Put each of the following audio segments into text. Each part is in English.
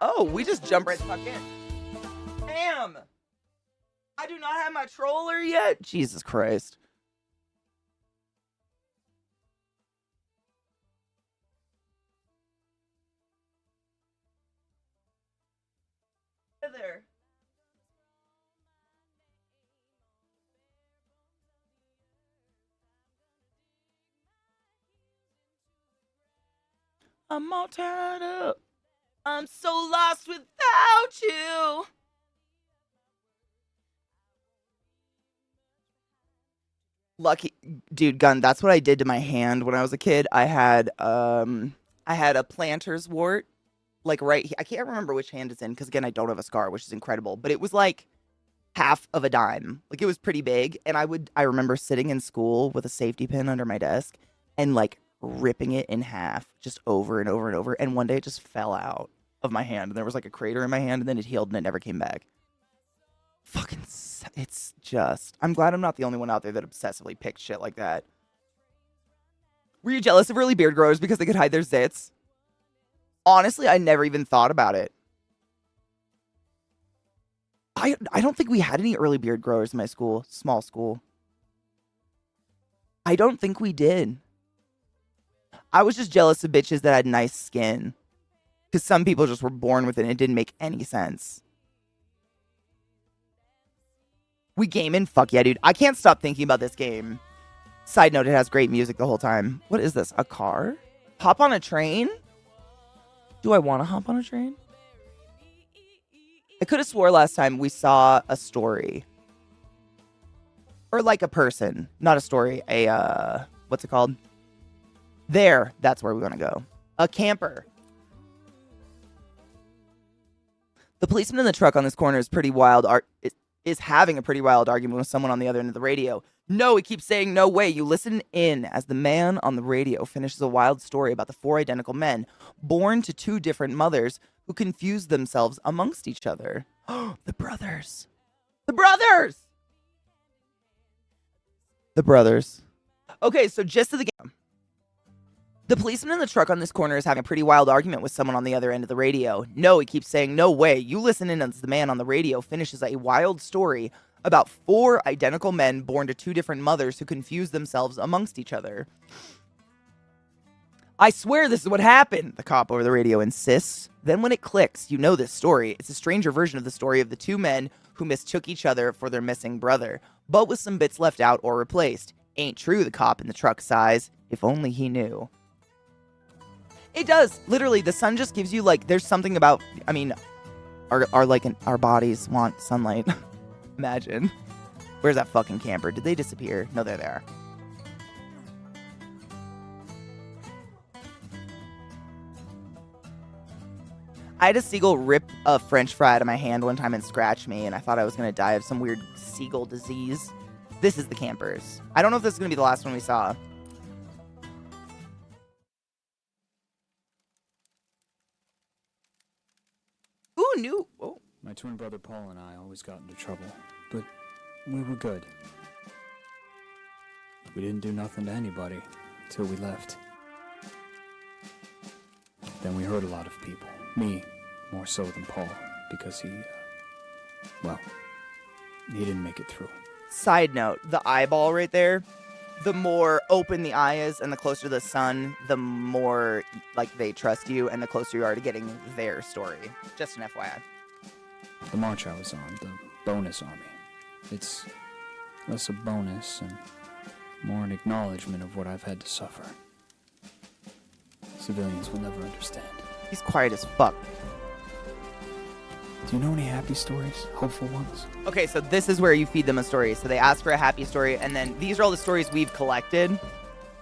Oh, we just jump right the fuck in. Damn. I do not have my troller yet. Jesus Christ. There. I'm all tied up. I'm so lost without you. Lucky dude, gun, that's what I did to my hand when I was a kid. I had a planter's wart, like I can't remember which hand it's in because again I don't have a scar, which is incredible, but it was like half of a dime. Like it was pretty big. And I remember sitting in school with a safety pin under my desk and like ripping it in half just over and over and over. And one day it just fell out of my hand and there was like a crater in my hand and then it healed and it never came back. Fucking, it's just, I'm glad I'm not the only one out there that obsessively picks shit like that. Were you jealous of early beard growers because they could hide their zits? Honestly, I never even thought about it. I don't think we had any early beard growers in my school, small school. I don't think we did. I was just jealous of bitches that had nice skin. Because some people just were born with it and it didn't make any sense. We gaming? Fuck yeah, dude. I can't stop thinking about this game. Side note, it has great music the whole time. What is this? A car? Hop on a train? Do I want to hop on a train? I could have swore last time we saw a story. Or like a person. Not a story. What's it called? There. That's where we want to go. A camper. The policeman in the truck on this corner is pretty wild. Is having a pretty wild argument with someone on the other end of the radio. No, he keeps saying no way. You listen in as the man on the radio finishes a wild story about the 4 identical men born to 2 different mothers who confused themselves amongst each other. The brothers. The brothers! The brothers. Okay, so gist of the game. The policeman in the truck on this corner is having a pretty wild argument with someone on the other end of the radio. No, he keeps saying, no way. You listen in as the man on the radio finishes a wild story about 4 identical men born to 2 different mothers who confused themselves amongst each other. I swear this is what happened, the cop over the radio insists. Then when it clicks, you know this story. It's a stranger version of the story of the 2 men who mistook each other for their missing brother, but with some bits left out or replaced. Ain't true, the cop in the truck sighs. If only he knew. It does. Literally, the sun just gives you, like, there's something about, I mean, our bodies want sunlight. Imagine. Where's that fucking camper? Did they disappear? No, they're there. I had a seagull rip a French fry out of my hand one time and scratch me, and I thought I was going to die of some weird seagull disease. This is the campers. I don't know if this is going to be the last one we saw. Ooh, new. Oh. My twin brother Paul and I always got into trouble, but we were good. We didn't do nothing to anybody till we left. Then we hurt a lot of people. Me, more so than Paul, because he didn't make it through. Side note, the eyeball right there, the more open the eye is and the closer to the sun, the more like they trust you and the closer you are to getting their story. Just an FYI. The march I was on, the bonus army. It's less a bonus and more an acknowledgement of what I've had to suffer. Civilians will never understand. He's quiet as fuck. Do you know any happy stories? Hopeful ones? Okay, so this is where you feed them a story. So they ask for a happy story, and then these are all the stories we've collected.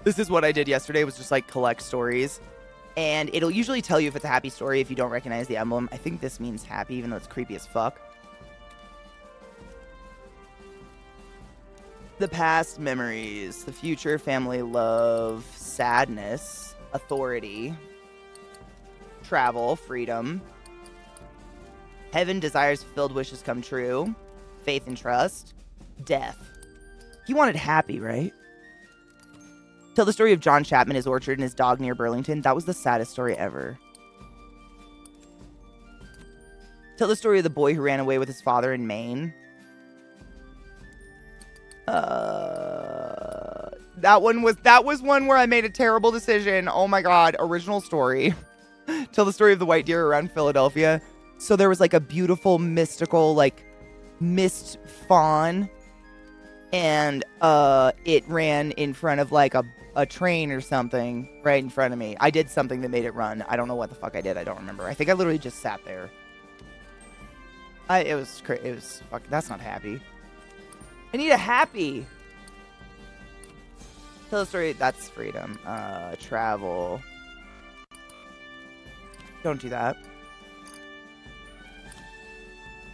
This is what I did yesterday, was just like collect stories. And it'll usually tell you if it's a happy story if you don't recognize the emblem. I think this means happy, even though it's creepy as fuck. The past, memories. The future, family, love, sadness, authority, travel, freedom. Heaven, desires, fulfilled wishes come true. Faith and trust. Death. He wanted happy, right? Tell the story of John Chapman, his orchard, and his dog near Burlington. That was the saddest story ever. Tell the story of the boy who ran away with his father in Maine. That was one where I made a terrible decision. Oh my god, original story. Tell the story of the white deer around Philadelphia. So there was like a beautiful mystical like mist fawn, and it ran in front of like a train or something right in front of me. I did something that made it run. I don't know what the fuck I did. I don't remember. I think I literally just sat there. It was fuck. That's not happy. I need a happy. Tell the story. That's freedom. Travel. Don't do that.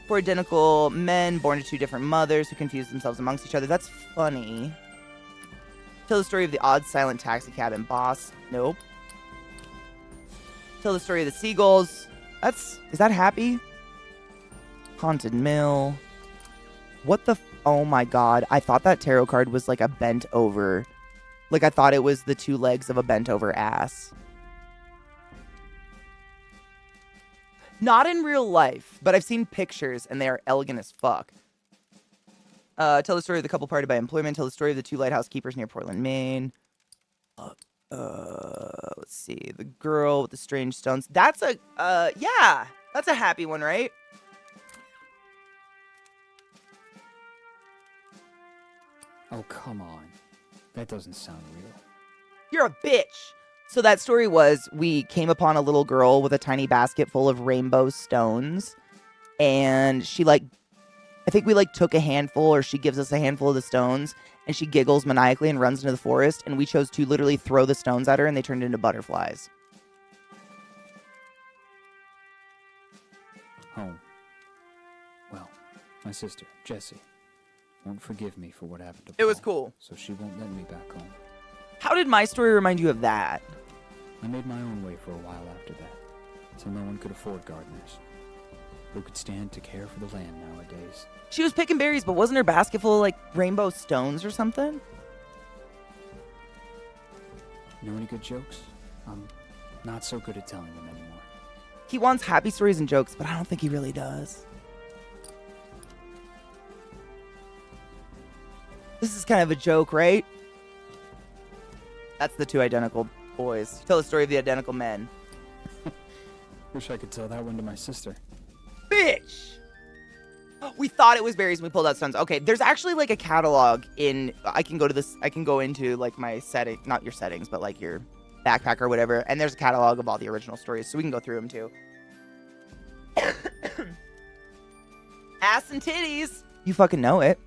Four identical men born to two different mothers who confuse themselves amongst each other. That's funny. Tell the story of the odd silent taxi cab and boss. Nope. Tell the story of the seagulls. Is that happy? Haunted mill. What the oh my god. I thought that tarot card was like a bent over. Like I thought it was the two legs of a bent over ass. Not in real life, but I've seen pictures and they are elegant as fuck. Tell the story of the couple parted by employment. Tell the story of the two lighthouse keepers near Portland, Maine. Let's see. The girl with the strange stones. That's yeah. That's a happy one, right? Oh, come on. That doesn't sound real. You're a bitch. So that story was, we came upon a little girl with a tiny basket full of rainbow stones. And she I think we took a handful, or she gives us a handful of the stones. And she giggles maniacally and runs into the forest. And we chose to literally throw the stones at her and they turned into butterflies. Home. Well, my sister, Jessie, won't forgive me for what happened to Paul. It was cool. So she won't let me back home. How did my story remind you of that? I made my own way for a while after that, until no one could afford gardeners. Who could stand to care for the land nowadays? She was picking berries, but wasn't her basket full of, rainbow stones or something? Know any good jokes? I'm not so good at telling them anymore. He wants happy stories and jokes, but I don't think he really does. This is kind of a joke, right? That's the two identical boys. Tell the story of the identical men. Wish I could tell that one to my sister. Bitch! We thought it was berries and we pulled out stones. Okay, there's actually a catalog in, I can go into my setting, not your settings, but your backpack or whatever. And there's a catalog of all the original stories, so we can go through them too. Ass and titties. You fucking know it.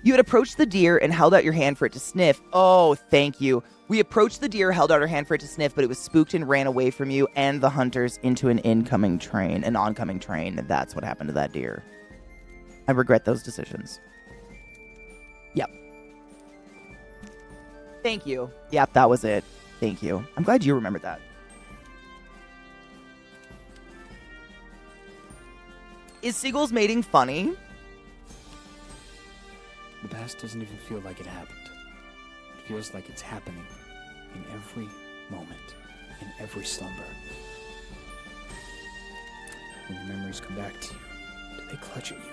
You had approached the deer and held out your hand for it to sniff. Oh, thank you. We approached the deer, held out our hand for it to sniff, but it was spooked and ran away from you and the hunters into an oncoming train. That's what happened to that deer. I regret those decisions. Yep. Thank you. Yep, that was it. Thank you. I'm glad you remembered that. Is seagulls mating funny? The past doesn't even feel like it happened. It feels like it's happening in every moment, in every slumber. When the memories come back to you, do they clutch at you,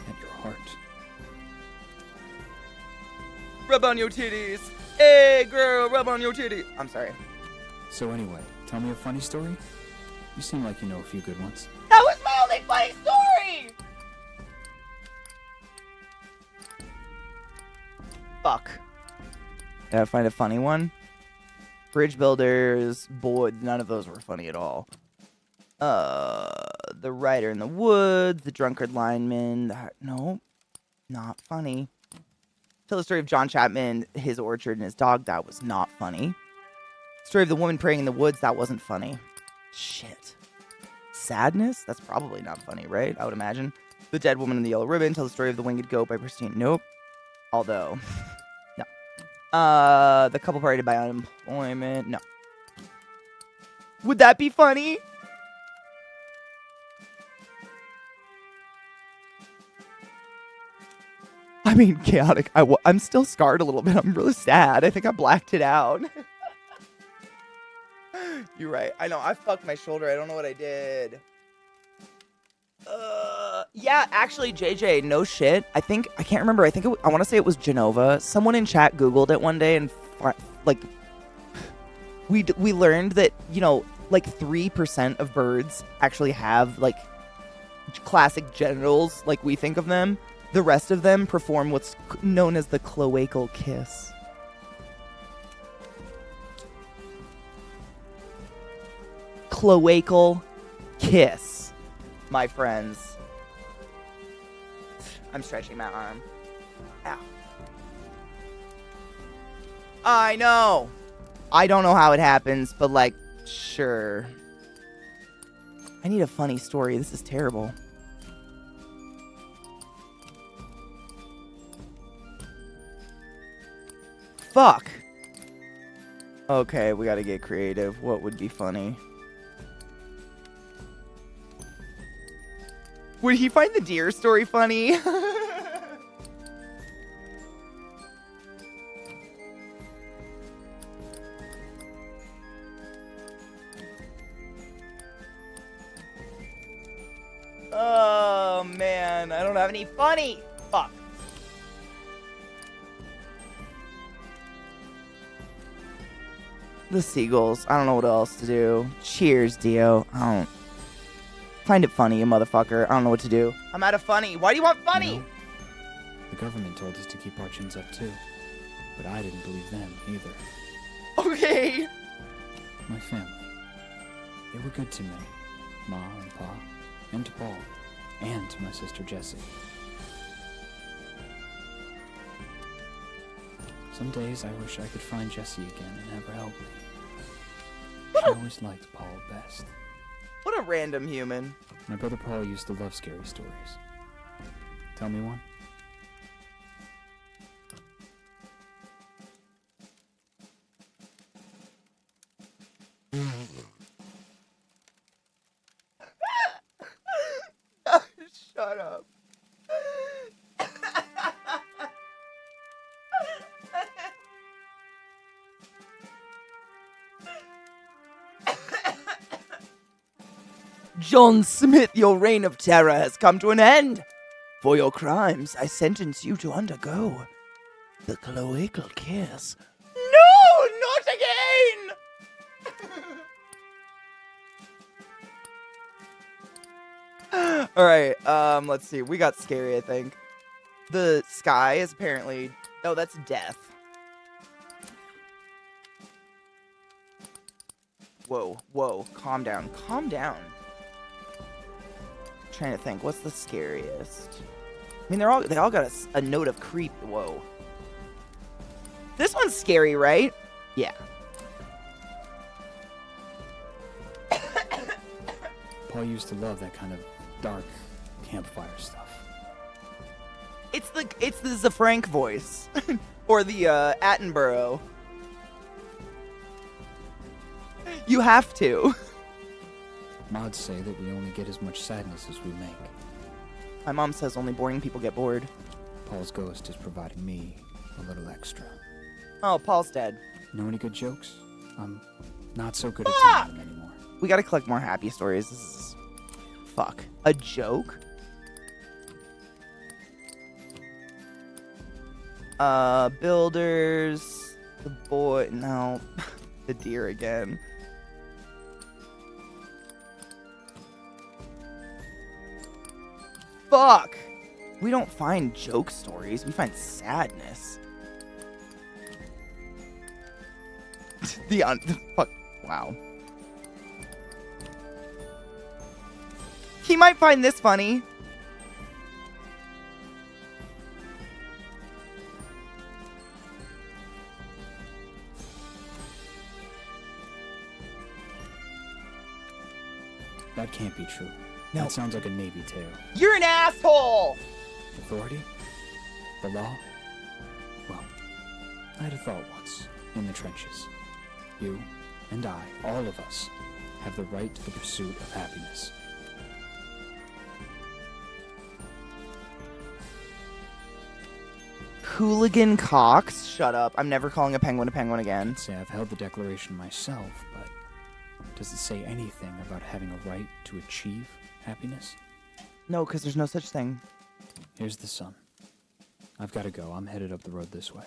at your heart? Rub on your titties. Hey, girl, rub on your titties. I'm sorry. So anyway, tell me a funny story? You seem like you know a few good ones. That was my only funny story! Fuck. Gotta find a funny one. Bridge builders. Boy, none of those were funny at all. The rider in the woods. The drunkard lineman. No, not funny. Tell the story of John Chapman, his orchard, and his dog. That was not funny. Story of the woman praying in the woods. That wasn't funny. Shit. Sadness? That's probably not funny, right? I would imagine. The dead woman in the yellow ribbon. Tell the story of the winged goat by Pristine. Nope. Although, no. The couple parted by unemployment. No. Would that be funny? I mean, chaotic. I'm still scarred a little bit. I'm really sad. I think I blacked it out. You're right. I know. I fucked my shoulder. I don't know what I did. Yeah, actually, JJ, no shit. I can't remember. I want to say it was Genova. Someone in chat Googled it one day and like we learned that, like 3% of birds actually have like classic genitals like we think of them. The rest of them perform what's known as the cloacal kiss. Cloacal kiss, my friends. I'm stretching my arm. Ow. I know. I don't know how it happens, but like, sure. I need a funny story. This is terrible. Fuck. Okay, we gotta get creative. What would be funny? Would he find the deer story funny? Oh, man. I don't have any funny. Fuck. The seagulls. I don't know what else to do. Cheers, Dio. I don't find it funny, you motherfucker. I don't know what to do. I'm out of funny. Why do you want funny? You know, the government told us to keep our chins up too, but I didn't believe them either. Okay. My family. They were good to me. Ma and Pa, and to Paul, and to my sister Jessie. Some days I wish I could find Jessie again and have her help me. She always liked Paul best. What a random human. My brother Paul used to love scary stories. Tell me one. Shut up. John Smith, your reign of terror has come to an end. For your crimes, I sentence you to undergo the cloacal kiss. No, not again! Alright, let's see. We got scary, I think. The sky is apparently... Oh, that's death. Whoa, whoa. Calm down. Calm down. Trying to think, what's the scariest? I mean, they all got a note of creep. Whoa. This one's scary, right? Yeah. Paul used to love that kind of dark campfire stuff. It's the Zafrank voice. Or the Attenborough. You have to. Mods say that we only get as much sadness as we make. My mom says only boring people get bored. Paul's ghost is providing me a little extra. Oh, Paul's dead. Know any good jokes? I'm not so good at telling them anymore. We gotta collect more happy stories. This is... Fuck. A joke? Builders... The boy... No. The deer again. Fuck! We don't find joke stories, we find sadness. the fuck, wow. He might find this funny. That can't be true. No. That sounds like a Navy tale. You're an asshole! Authority? The law? Well, I had a thought once, in the trenches. You and I, all of us, have the right to the pursuit of happiness. Hooligan Cox? Shut up. I'm never calling a penguin again. I'd say I've held the Declaration myself, but does it say anything about having a right to achieve happiness? No, because there's no such thing. Here's the sun. I've got to go. I'm headed up the road this way.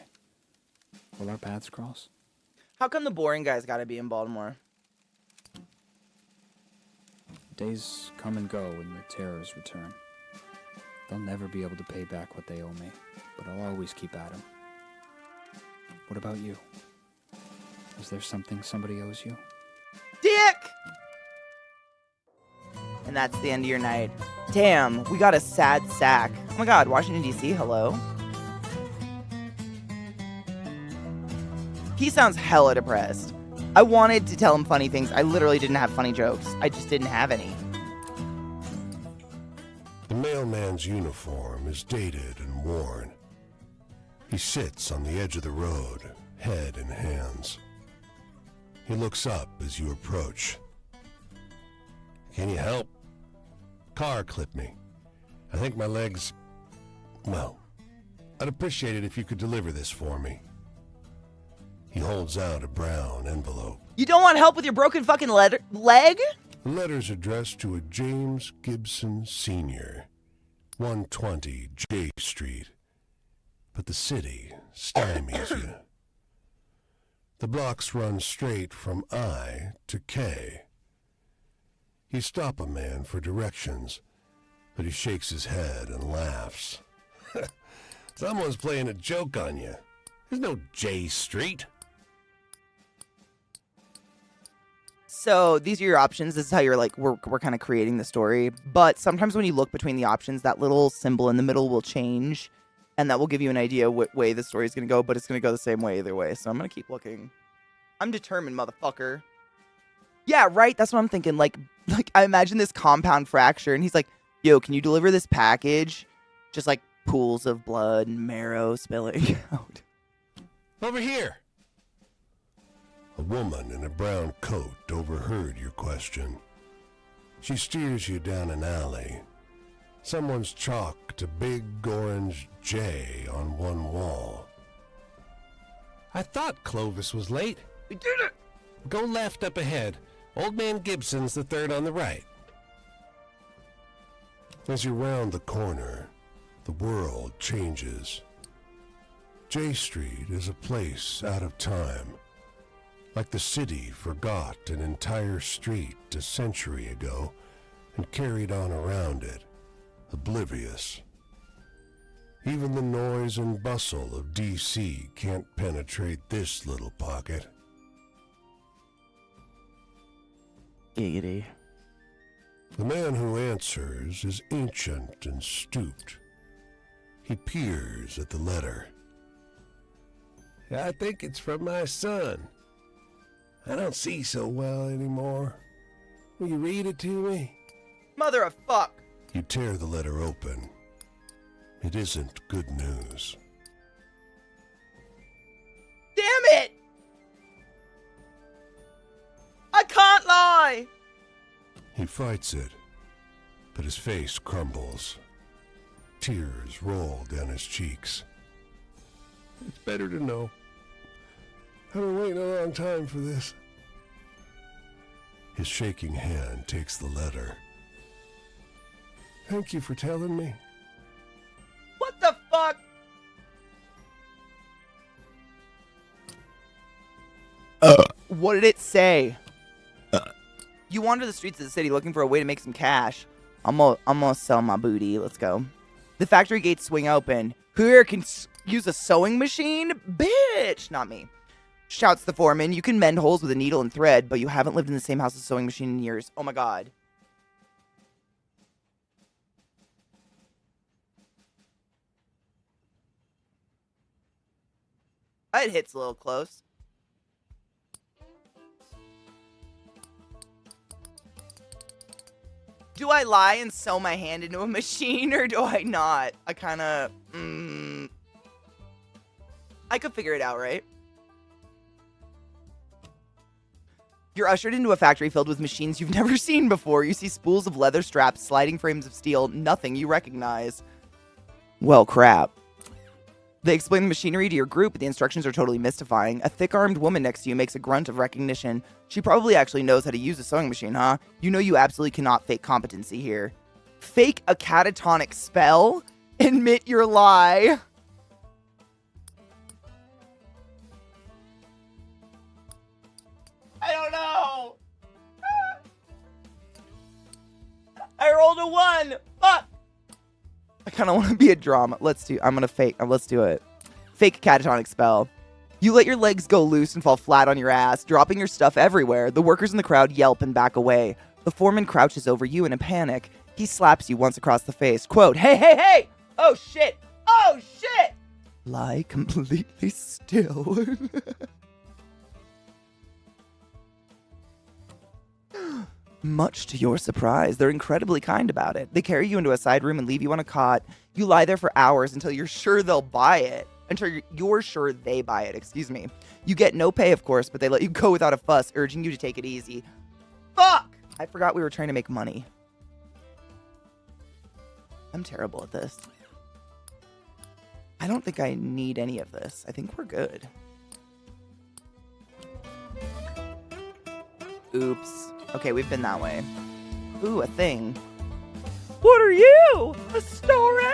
Will our paths cross? How come the boring guys gotta be in Baltimore? Days come and go and the terrors return. They'll never be able to pay back what they owe me, but I'll always keep at 'em. What about you? Is there something somebody owes you? Dick! And that's the end of your night. Damn, we got a sad sack. Oh my god, Washington, D.C., hello? He sounds hella depressed. I wanted to tell him funny things. I literally didn't have funny jokes. I just didn't have any. The mailman's uniform is dated and worn. He sits on the edge of the road, head in hands. He looks up as you approach. Can you help? Car clipped me. I think my legs... Well, I'd appreciate it if you could deliver this for me. He holds out a brown envelope. You don't want help with your broken fucking leg? The letter's addressed to a James Gibson Sr., 120 J Street. But the city stymies you. The blocks run straight from I to K. You stop a man for directions, but he shakes his head and laughs. Someone's playing a joke on you. There's no J Street. So these are your options. This is how you're like, we're kind of creating the story. But sometimes when you look between the options, that little symbol in the middle will change. And that will give you an idea what way the story is going to go. But it's going to go the same way either way. So I'm going to keep looking. I'm determined, motherfucker. Yeah, right. That's what I'm thinking. Like I imagine this compound fracture. And he's like, yo, can you deliver this package? Just like pools of blood and marrow spilling out. Over here. A woman in a brown coat overheard your question. She steers you down an alley. Someone's chalked a big orange J on one wall. I thought Clovis was late. We did it! Go left up ahead. Old Man Gibson's the third on the right. As you round the corner, the world changes. J Street is a place out of time. Like the city forgot an entire street a century ago and carried on around it, oblivious. Even the noise and bustle of D.C. can't penetrate this little pocket. Giggity. The man who answers is ancient and stooped. He peers at the letter. I think it's from my son. I don't see so well anymore. Will you read it to me? Mother of fuck. You tear the letter open. It isn't good news. Damn it! I can't lie! He fights it, but his face crumbles. Tears roll down his cheeks. It's better to know. I've been waiting a long time for this. His shaking hand takes the letter. Thank you for telling me. What the fuck? What did it say? You wander the streets of the city looking for a way to make some cash. I'm gonna sell my booty. Let's go. The factory gates swing open. Who here can use a sewing machine? Bitch! Not me. Shouts the foreman. You can mend holes with a needle and thread, but you haven't lived in the same house as a sewing machine in years. Oh my god. It hits a little close. Do I lie and sew my hand into a machine, or do I not? I kind of... I could figure it out, right? You're ushered into a factory filled with machines you've never seen before. You see spools of leather straps, sliding frames of steel, nothing you recognize. Well, crap. They explain the machinery to your group, but the instructions are totally mystifying. A thick-armed woman next to you makes a grunt of recognition. She probably actually knows how to use a sewing machine, huh? You know you absolutely cannot fake competency here. Fake a catatonic spell. Admit your lie. I don't know. I rolled a 1. Fuck. I kind of want to be a drama. Let's do it. Fake catatonic spell. You let your legs go loose and fall flat on your ass, dropping your stuff everywhere. The workers in the crowd yelp and back away. The foreman crouches over you in a panic. He slaps you once across the face. Quote, hey, hey, hey! Oh, shit! Oh, shit! Lie completely still. Much to your surprise, they're incredibly kind about it. They carry you into a side room and leave you on a cot. You lie there for hours until you're sure they'll buy it. Until you're sure they buy it, excuse me. You get no pay, of course, but they let you go without a fuss, urging you to take it easy. Fuck! I forgot we were trying to make money. I'm terrible at this. I don't think I need any of this. I think we're good. Oops. Okay, we've been that way. Ooh, a thing. What are you? A story?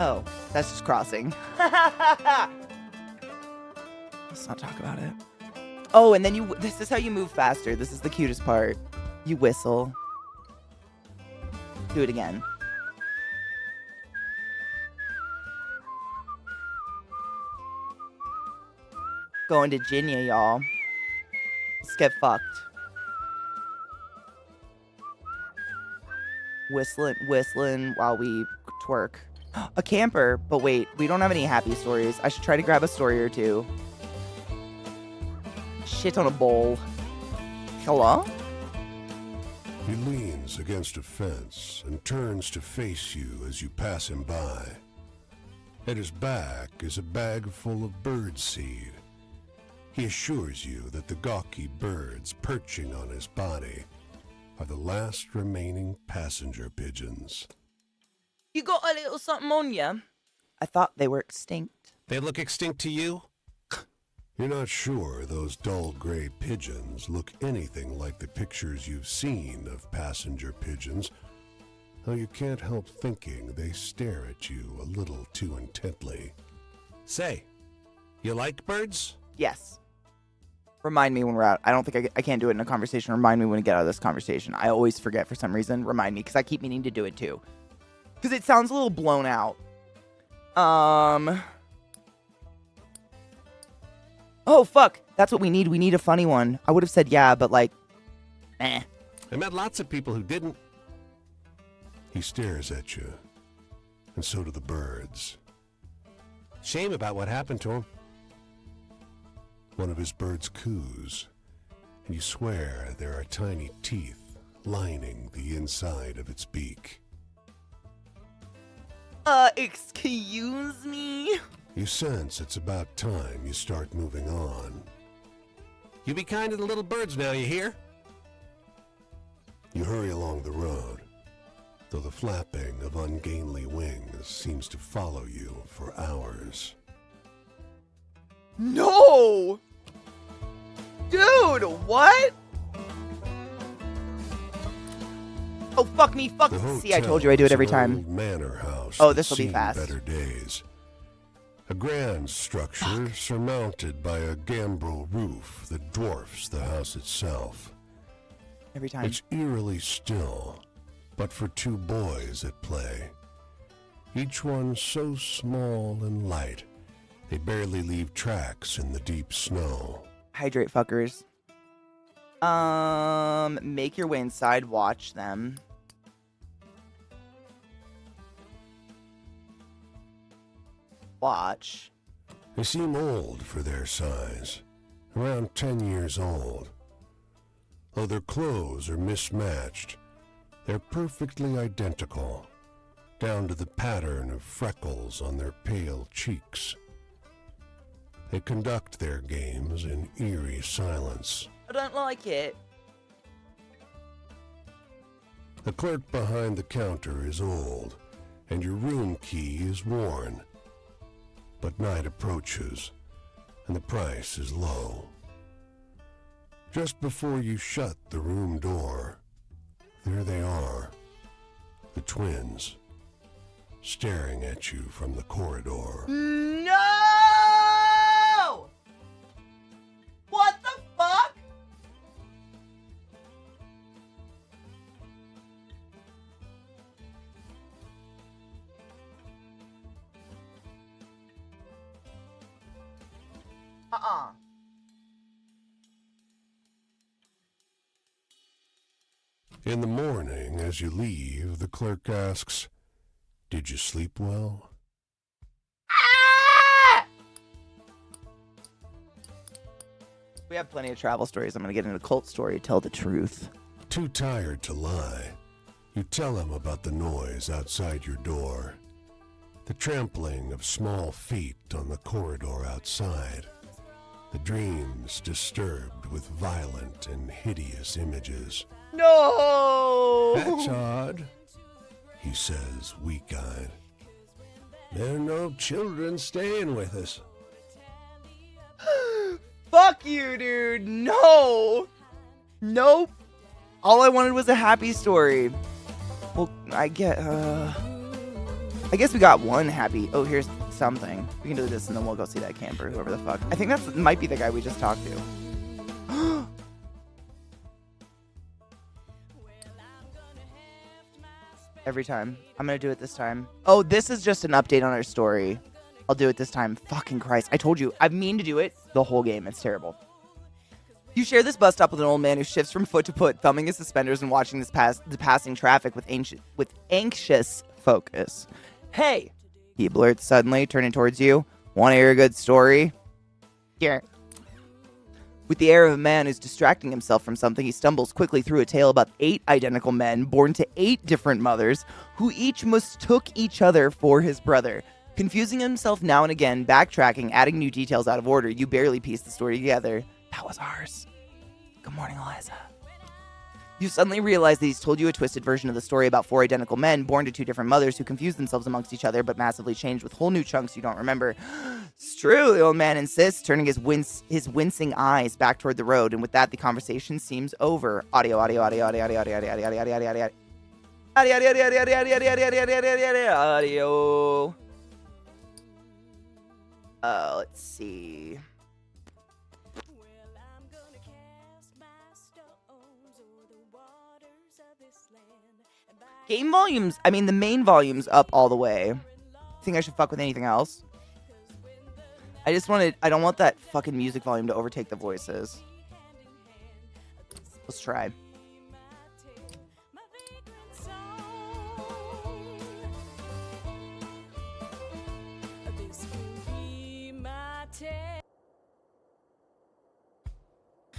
Oh, that's just crossing. Let's not talk about it. Oh, and then this is how you move faster. This is the cutest part. You whistle. Do it again. Going to Ginya, y'all. Let's get fucked. Whistling while we twerk. A camper, but wait, we don't have any happy stories. I should try to grab a story or two. Shit on a bowl. Hello? He leans against a fence and turns to face you as you pass him by. At his back is a bag full of birdseed. He assures you that the gawky birds perching on his body are the last remaining passenger pigeons. You got a little something on you? I thought they were extinct. They look extinct to you? You're not sure those dull gray pigeons look anything like the pictures you've seen of passenger pigeons, though you can't help thinking they stare at you a little too intently. Say, you like birds? Yes. Remind me when we're out. I don't think I can't do it in a conversation. Remind me when we get out of this conversation. I always forget for some reason. Remind me, because I keep meaning to do it too. Because it sounds a little blown out. Oh, fuck. That's what we need. We need a funny one. I would have said yeah, but like, eh. I met lots of people who didn't. He stares at you, and so do the birds. Shame about what happened to him. One of his birds coos, and you swear there are tiny teeth lining the inside of its beak. Excuse me? You sense it's about time you start moving on. You be kind to the little birds now, you hear? You hurry along the road, though the flapping of ungainly wings seems to follow you for hours. No! Dude, what? Oh, fuck me, fuck. See, I told you I do it every time. Manor house. Oh, this'll be fast. Better days. A grand structure surmounted by a gambrel roof that dwarfs the house itself. Every time. It's eerily still, but for two boys at play. Each one so small and light, they barely leave tracks in the deep snow. Hydrate, fuckers. Make your way inside, watch them. Watch. They seem old for their size, around 10 years old. Though their clothes are mismatched, they're perfectly identical, down to the pattern of freckles on their pale cheeks. They conduct their games in eerie silence. I don't like it. The clerk behind the counter is old, and your room key is worn. but night approaches, and the price is low. Just before you shut the room door, there they are, the twins, staring at you from the corridor. No! What the fuck? Uh-uh. In the morning, as you leave, the clerk asks, "Did you sleep well?" Ah! We have plenty of travel stories. I'm going to get into a cult story. Tell the truth. Too tired to lie, you tell him about the noise outside your door, the trampling of small feet on the corridor outside, the dreams disturbed with violent and hideous images. No! "That's odd," he says, weak-eyed. "There are no children staying with us." Fuck you, dude. No. Nope. All I wanted was a happy story. Well, I guess we got one happy. Oh, here's something. We can do this and then we'll go see that camper, whoever the fuck. I think that might be the guy we just talked to. Every time. I'm gonna do it this time. Oh, this is just an update on our story. I'll do it this time. Fucking Christ. I told you. I mean to do it the whole game. It's terrible. You share this bus stop with an old man who shifts from foot to foot, thumbing his suspenders and watching the passing traffic with anxious focus. "Hey," he blurts suddenly, turning towards you. "Want to hear a good story?" "Yeah." With the air of a man who's distracting himself from something, he stumbles quickly through a tale about 8 identical men born to 8 different mothers who each mistook each other for his brother. Confusing himself now and again, backtracking, adding new details out of order, you barely piece the story together. That was ours. Good morning, Eliza. You suddenly realize that he's told you a twisted version of the story about 4 identical men born to 2 different mothers who confused themselves amongst each other but massively changed with whole new chunks you don't remember. "It's true," the old man insists, turning his wincing eyes back toward the road, and with that, the conversation seems over. Audio. Let's see. Game volumes, I mean, the main volume's up all the way. Think I should fuck with anything else? I don't want that fucking music volume to overtake the voices. Let's try.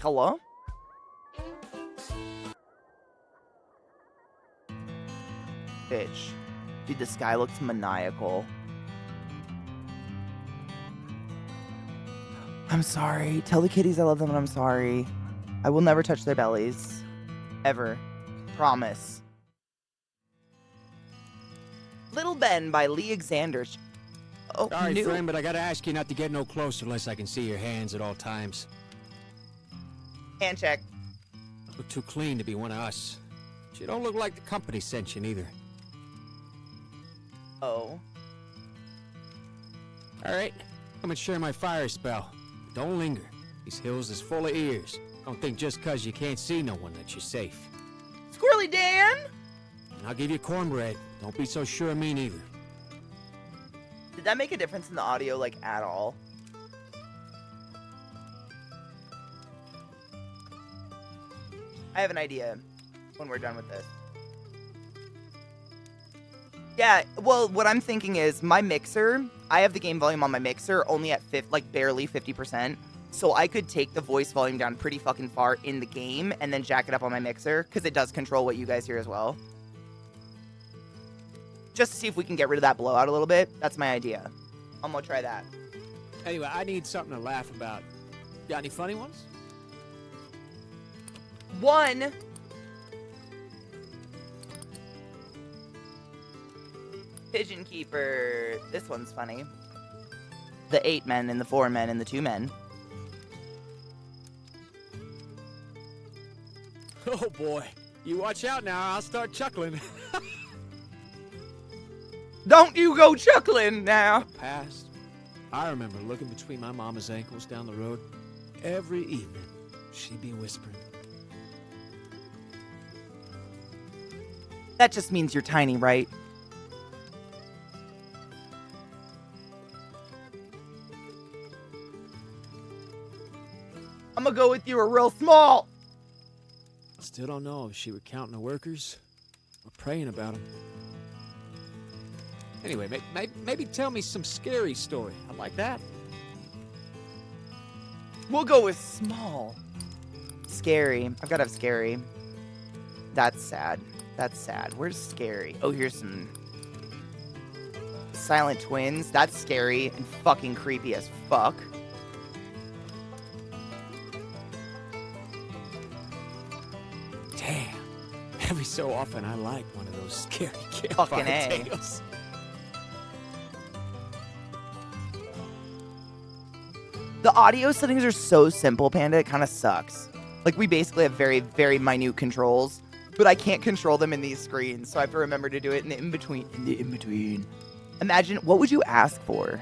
Hello? Bitch. Dude, the sky looks maniacal. I'm sorry. Tell the kitties I love them and I'm sorry. I will never touch their bellies. Ever. Promise. Little Ben by Lee Alexander. Oh, Sorry, new. friend, but I gotta ask you not to get no closer unless I can see your hands at all times. Hand check. Look too clean to be one of us. But you don't look like the company sent you, neither. Oh. Alright, come and share my fire spell. Don't linger. These hills is full of ears. Don't think just 'cause you can't see no one that you're safe. Squirrely Dan! And I'll give you cornbread. Don't be so sure of me neither. Did that make a difference in the audio, like, at all? I have an idea when we're done with this. Yeah, well, what I'm thinking is my mixer, I have the game volume on my mixer only at barely 50%. So I could take the voice volume down pretty fucking far in the game and then jack it up on my mixer because it does control what you guys hear as well. Just to see if we can get rid of that blowout a little bit. That's my idea. I'm gonna try that. Anyway, I need something to laugh about. Got any funny ones? One. Pigeon Keeper. This one's funny. The 8 men and the 4 men and the 2 men. Oh boy, you watch out now, I'll start chuckling. Don't you go chuckling now. Past, I remember looking between my mama's ankles down the road. Every evening, she'd be whispering. That just means you're tiny, right? I'm gonna go with you, a real small. Still don't know if she were counting the workers or praying about them. Anyway, maybe tell me some scary story. I like that. We'll go with small. Scary. I've got to have scary. That's sad. That's sad. Where's scary? Oh, here's some silent twins. That's scary and fucking creepy as fuck. Damn. Every so often, I like one of those scary Fucking campfire A. tales. The audio settings are so simple, Panda. It kind of sucks. Like, we basically have very, very minute controls, but I can't control them in these screens, so I have to remember to do it in the in-between. Imagine, what would you ask for?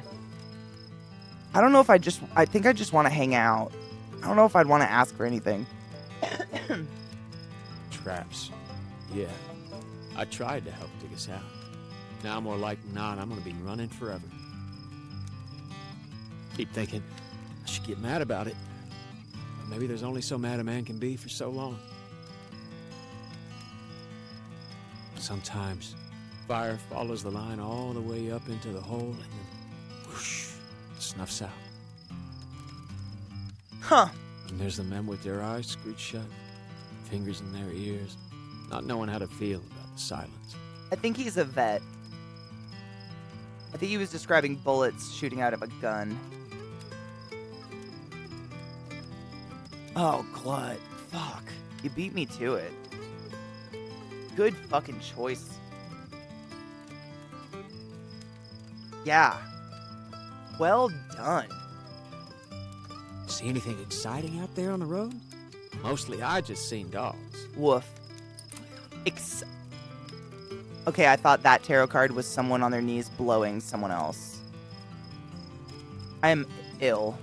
I don't know if I think I just want to hang out. I don't know if I'd want to ask for anything. Traps. Yeah. I tried to help dig us out. Now more like than not, I'm gonna be running forever. Keep thinking I should get mad about it. But maybe there's only so mad a man can be for so long. Sometimes fire follows the line all the way up into the hole and then whoosh, snuffs out. Huh. And there's the men with their eyes screwed shut, fingers in their ears, not knowing how to feel about the silence. I think he's a vet. I think he was describing bullets shooting out of a gun. Oh, Glut. Fuck. You beat me to it. Good fucking choice. Yeah. Well done. See anything exciting out there on the road? Mostly I just seen dogs. Woof. Okay, I thought that tarot card was someone on their knees blowing someone else. I am ill.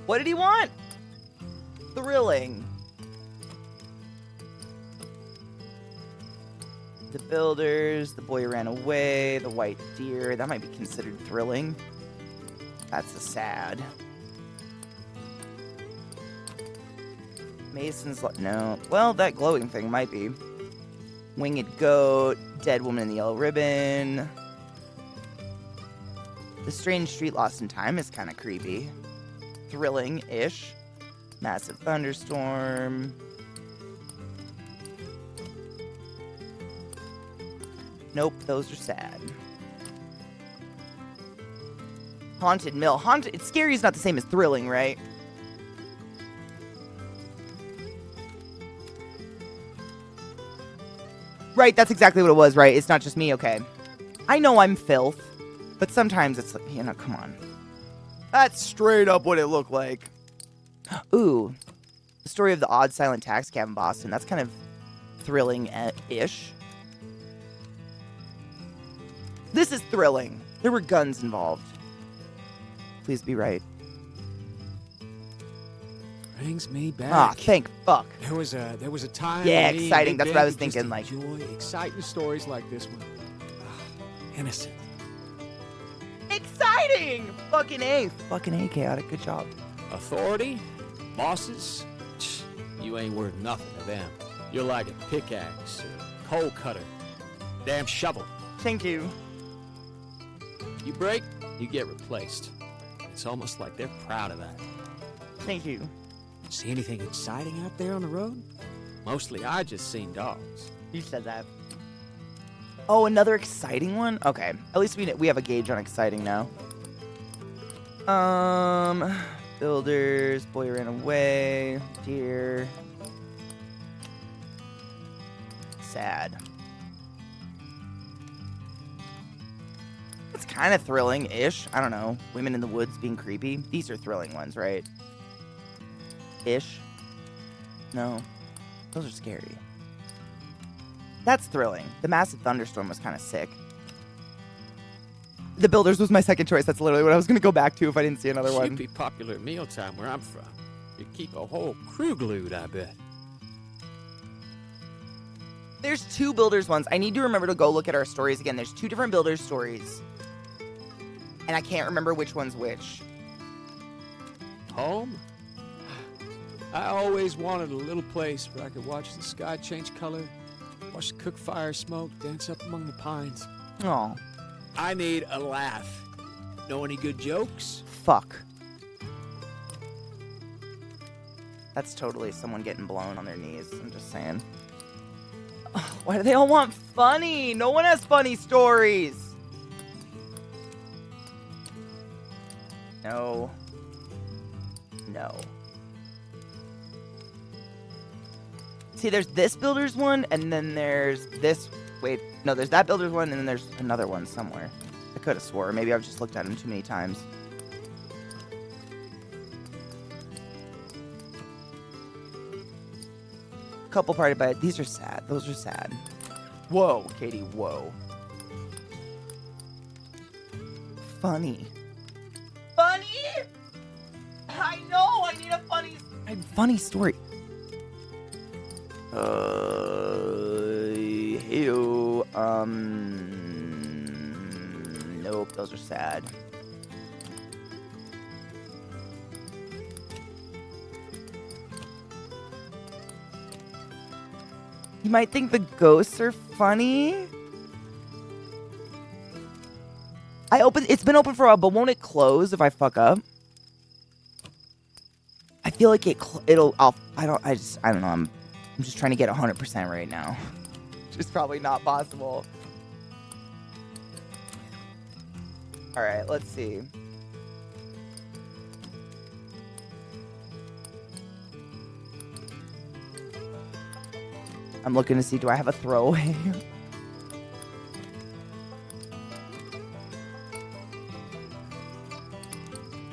What did he want? Thrilling. The builders, the boy ran away, the white deer. That might be considered thrilling. That's a sad. Mason's no. Well, that glowing thing might be. Winged goat, dead woman in the yellow ribbon. The strange street lost in time is kind of creepy. Thrilling-ish. Massive thunderstorm. Nope, those are sad. Haunted mill. Scary is not the same as thrilling, right? Right, that's exactly what it was, right? It's not just me, okay. I know I'm filth, but sometimes it's like, you know, come on. That's straight up what it looked like. Ooh, the story of the odd silent tax cab in Boston. That's kind of thrilling-ish. This is thrilling. There were guns involved. Please be right. Brings me back. Ah, thank fuck. There was a time. Yeah, when me and exciting. Big That's what I was Ben could just thinking, like- enjoy exciting stories like this one. Innocent. Exciting! Fucking A. Fucking A, chaotic. Good job. Authority, bosses. You ain't worth nothing to them. You're like a pickaxe or a coal cutter, damn shovel. Thank you. You break, you get replaced. It's almost like they're proud of that. Thank you. See anything exciting out there on the road? Mostly I just seen dogs. You said that. Oh, another exciting one? Okay. At least we have a gauge on exciting now. Builders, boy ran away, deer. Sad. It's kind of thrilling-ish. I don't know. Women in the woods being creepy. These are thrilling ones, right? Ish. No. Those are scary. That's thrilling. The massive thunderstorm was kind of sick. The Builders was my second choice. That's literally what I was going to go back to if I didn't see another She'd one. be popular at mealtime where I'm from. You'd keep a whole crew glued, I bet. There's 2 Builders ones. I need to remember to go look at our stories again. There's 2 different Builders stories. And I can't remember which one's which. Home? I always wanted a little place where I could watch the sky change color, watch the cook fire smoke, dance up among the pines. Oh, I need a laugh. Know any good jokes? fuck. That's totally someone getting blown on their knees. I'm just saying. Ugh, why do they all want funny? No one has funny stories. No. No. See, there's this Builders one, and then there's this. Wait, no, there's that Builders one, and then there's another one somewhere. I could have swore. Maybe I've just looked at them too many times. Couple party bite. These are sad. Those are sad. Whoa, Katie, whoa. Funny. Funny? I know, I need a funny story. Ew, nope, those are sad. You might think the ghosts are funny. It's been open for a while, but won't it close if I fuck up? I feel like I don't know. I'm just trying to get 100% right now. Which is probably not possible. All right, let's see. I'm looking to see, do I have a throwaway?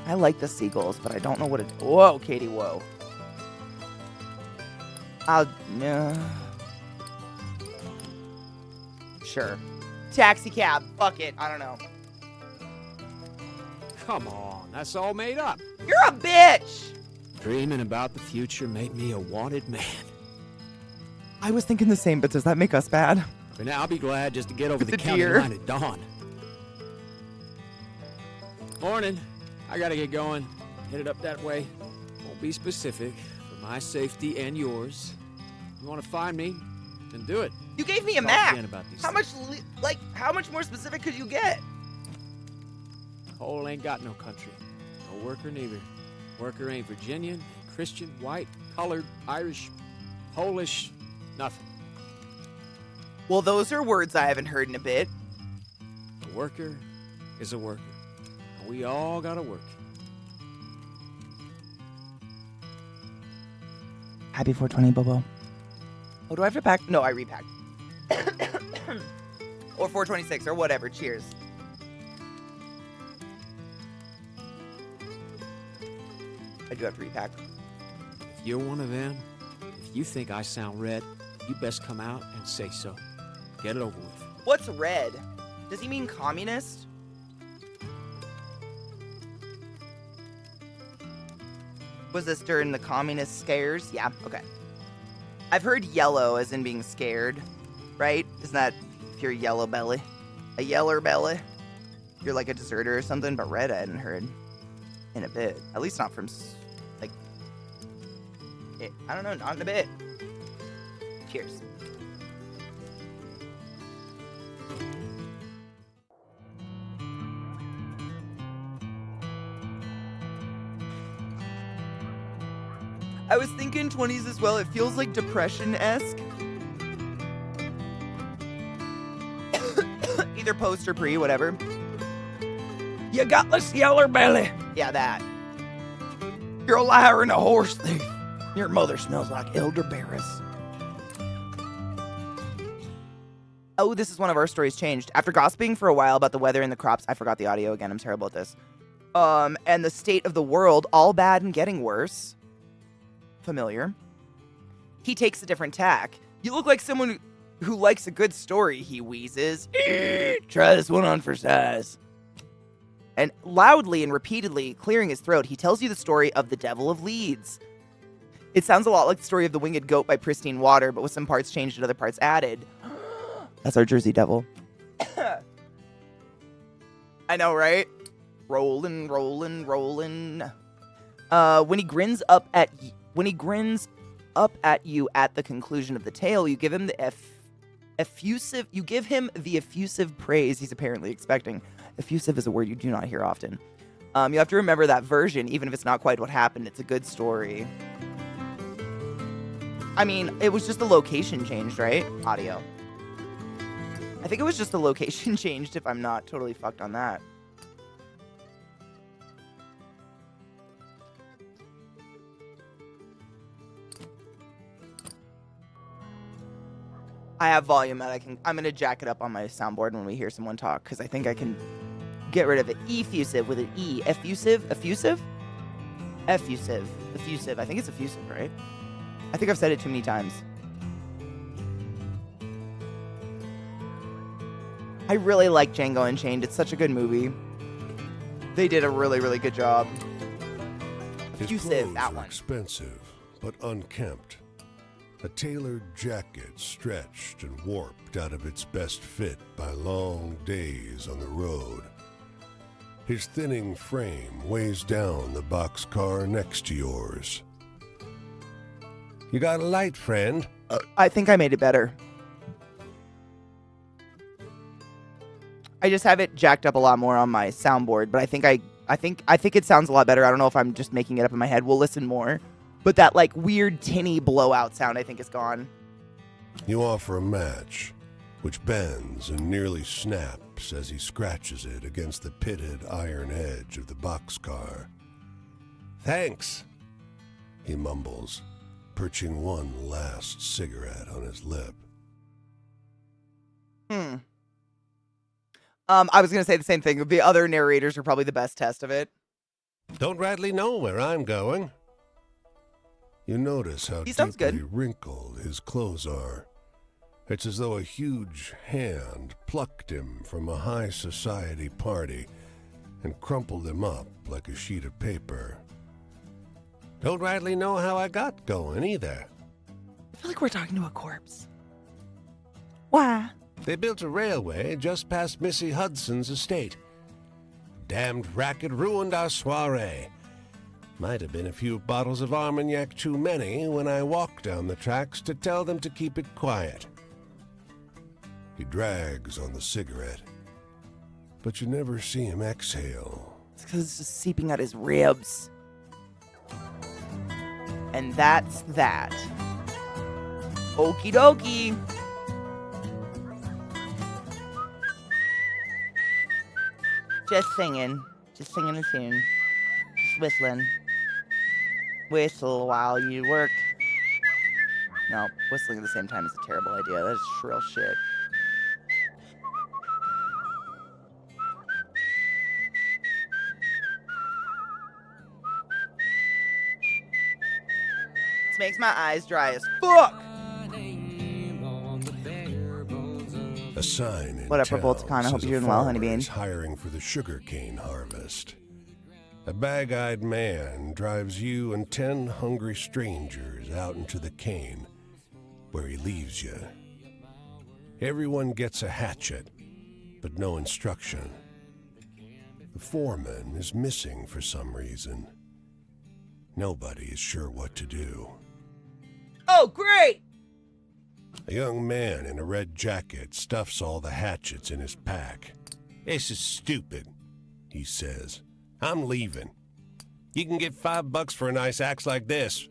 I like the seagulls, but I don't know what it... Whoa, Katie, whoa. No. Sure. Taxi cab. Fuck it. I don't know. Come on, that's all made up. You're a bitch! Dreaming about the future made me a wanted man. I was thinking the same, but does that make us bad? For now, I'll be glad just to get over It's the a county deer. line at dawn. Morning. I gotta get going. Headed up that way. Won't be specific for my safety and yours. If you want to find me, then do it. You gave me a Talk map. again about these How things. much, how much more specific could you get? Cole ain't got no country. No worker neither. Worker ain't Virginian, Christian, white, colored, Irish, Polish, nothing. Well, those are words I haven't heard in a bit. A worker is a worker. And we all gotta work. Happy 420, Bobo. Oh, do I have to pack? No, I repacked. Or 426, or whatever. Cheers. I do have to repack. If you're one of them, if you think I sound red, you best come out and say so. Get it over with. What's red? Does he mean communist? Was this during the communist scares? Yeah, okay. I've heard yellow as in being scared, right? Isn't that if you're yellow belly? A yeller belly? You're like a deserter or something, but red I hadn't heard in a bit. At least not from, like, I don't know, not in a bit. Cheers. I was thinking 20s as well. It feels like depression-esque. Either post or pre, whatever. You got this yeller belly. Yeah, that. You're a liar and a horse thief. Your mother smells like elderberries. Oh, this is one of our stories changed. After gossiping for a while about the weather and the crops, I forgot the audio again. I'm terrible at this. And the state of the world, all bad and getting worse. Familiar. He takes a different tack. You look like someone who likes a good story, he wheezes. Try this one on for size. And loudly and repeatedly, clearing his throat, he tells you the story of the Devil of Leeds. It sounds a lot like the story of the Winged Goat by Pristine Water, but with some parts changed and other parts added. That's our Jersey Devil. I know, right? Rollin', rollin', rollin'. When he grins up at you at the conclusion of the tale, you give him the effusive praise he's apparently expecting. Effusive is a word you do not hear often. You have to remember that version, even if it's not quite what happened. It's a good story. I mean, it was just the location changed, right? Audio. I think it was just the location changed, if I'm not totally fucked on that. I have volume that I'm going to jack it up on my soundboard when we hear someone talk, because I think I can get rid of it. Effusive with an E. Effusive? Effusive? Effusive. Effusive. I think it's effusive, right? I think I've said it too many times. I really like Django Unchained. It's such a good movie. They did a really, really good job. His Effusive, clothes that are one. expensive, but unkempt. A tailored jacket stretched and warped out of its best fit by long days on the road. His thinning frame weighs down the boxcar next to yours. You got a light, friend? I think I made it better. I just have it jacked up a lot more on my soundboard, but I think it sounds a lot better. I don't know if I'm just making it up in my head. We'll listen more. But that like weird tinny blowout sound I think is gone. You offer a match, which bends and nearly snaps as he scratches it against the pitted iron edge of the boxcar. Thanks. He mumbles, perching one last cigarette on his lip. I was gonna say the same thing. The other narrators are probably the best test of it. Don't rightly know where I'm going. You notice how He sounds deeply good. wrinkled his clothes are. It's as though a huge hand plucked him from a high society party and crumpled him up like a sheet of paper. Don't rightly know how I got going either. I feel like we're talking to a corpse. Why? They built a railway just past Missy Hudson's estate. Damned racket ruined our soiree. Might have been a few bottles of Armagnac too many when I walked down the tracks to tell them to keep it quiet. He drags on the cigarette, but you never see him exhale. It's because it's just seeping out his ribs. And that's that. Okie dokie. Just singing a tune. Just whistling. Whistle while you work. No, whistling at the same time is a terrible idea. That's shrill shit. This makes my eyes dry as fuck. A sign in What up, town Boltzcon? I hope says you're a doing well, farmer Honeybean. is hiring for the sugarcane harvest. A bag-eyed man drives you and 10 hungry strangers out into the cane, where he leaves you. Everyone gets a hatchet, but no instruction. The foreman is missing for some reason. Nobody is sure what to do. Oh, great! A young man in a red jacket stuffs all the hatchets in his pack. This is stupid. He says, I'm leaving. You can get $5 for a nice axe like this.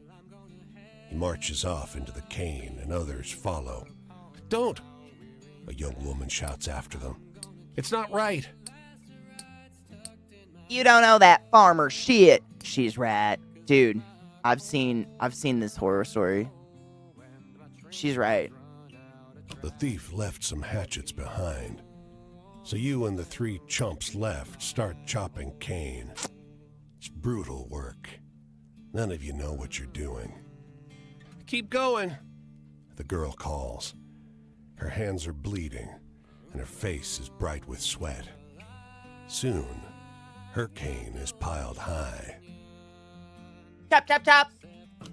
he marches off into the cane and others follow. Don't. A young woman shouts after them. It's not right. You don't know that farmer shit. She's right. Dude, I've seen this horror story. She's right. The thief left some hatchets behind, so you and the 3 chumps left start chopping cane. It's brutal work. None of you know what you're doing. Keep going, the girl calls. Her hands are bleeding, and her face is bright with sweat. Soon, her cane is piled high. Chop, chop, chop.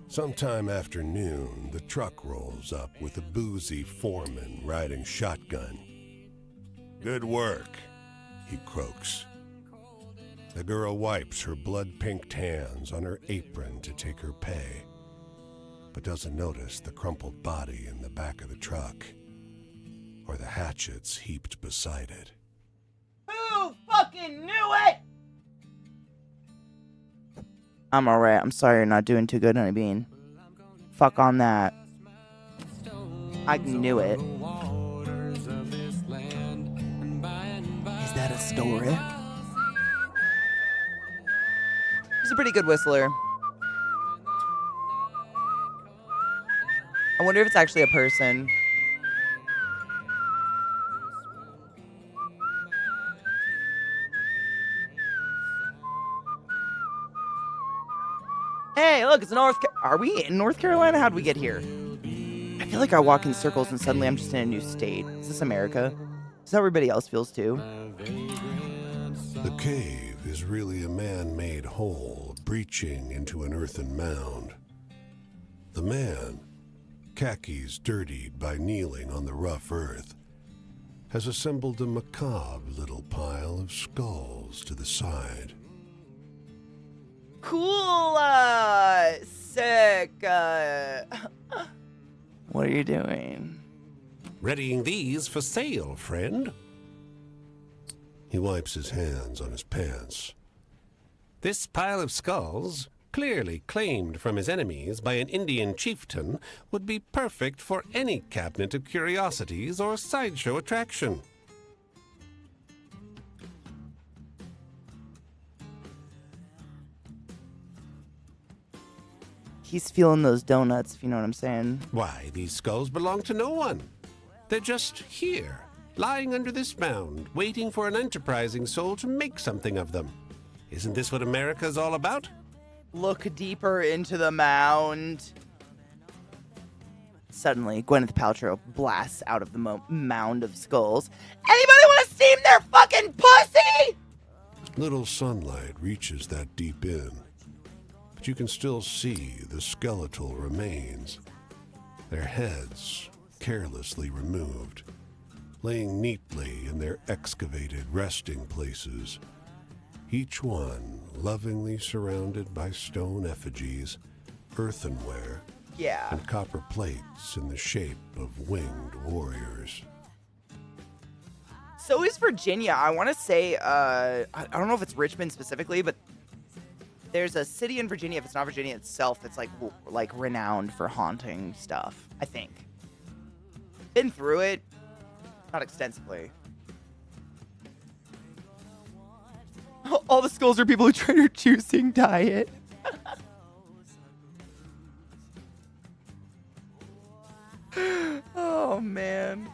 Sometime after noon, the truck rolls up with a boozy foreman riding shotgun. Good work, he croaks. The girl wipes her blood-pinked hands on her apron to take her pay, but doesn't notice the crumpled body in the back of the truck, or the hatchets heaped beside it. Who fucking knew it? I'm alright. I'm sorry you're not doing too good, Honey Bean. Fuck on that. I knew it. Is that a story? He's a pretty good whistler. I wonder if it's actually a person. Hey, look, it's Are we in North Carolina? How'd we get here? I feel like I walk in circles and suddenly I'm just in a new state. Is this America? Is that how everybody else feels too? The cave is really a man-made hole breaching into an earthen mound. The man, khakis dirtied by kneeling on the rough earth, has assembled a macabre little pile of skulls to the side. Cool, sick, What are you doing? Readying these for sale, friend. He wipes his hands on his pants. This pile of skulls, clearly claimed from his enemies by an Indian chieftain, would be perfect for any cabinet of curiosities or sideshow attraction. He's feeling those donuts, if you know what I'm saying. Why, these skulls belong to no one. They're just here, lying under this mound, waiting for an enterprising soul to make something of them. Isn't this what America's all about? Look deeper into the mound. Suddenly, Gwyneth Paltrow blasts out of the mound of skulls. Anybody want to steam their fucking pussy? Little sunlight reaches that deep in, but you can still see the skeletal remains. Their heads carelessly removed, laying neatly in their excavated resting places, each one lovingly surrounded by stone effigies, earthenware, Yeah. and copper plates in the shape of winged warriors. So is Virginia. I want to say, I don't know if it's Richmond specifically, but there's a city in Virginia, if it's not Virginia itself, that's like renowned for haunting stuff, I think. Been through it, not extensively. All the skulls are people who try their juicing diet. Oh, man.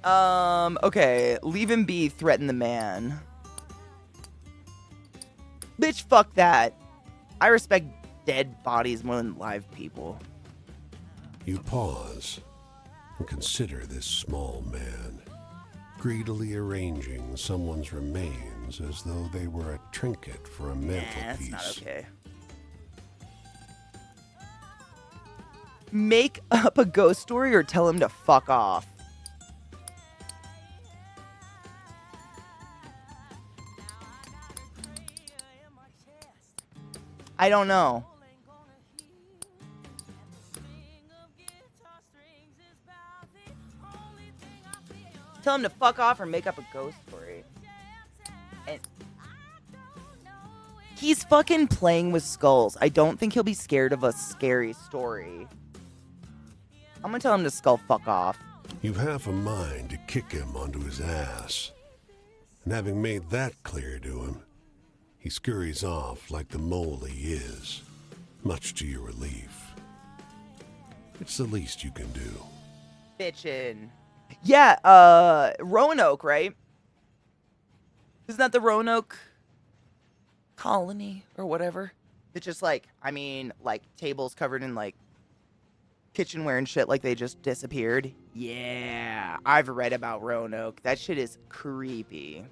Okay. Leave him be, threaten the man. Bitch, fuck that. I respect dead bodies more than live people. You pause and consider this small man, greedily arranging someone's remains as though they were a trinket for a mantelpiece. That's not okay. Make up a ghost story or tell him to fuck off. I don't know. Tell him to fuck off or make up a ghost story. And he's fucking playing with skulls. I don't think he'll be scared of a scary story. I'm gonna tell him to skull fuck off. You've half a mind to kick him onto his ass. And having made that clear to him, he scurries off like the mole he is, much to your relief. It's the least you can do. Bitchin'. Yeah, Roanoke, right? Isn't that the Roanoke colony or whatever? It's just like, I mean, like tables covered in like kitchenware and shit like they just disappeared. Yeah, I've read about Roanoke. That shit is creepy.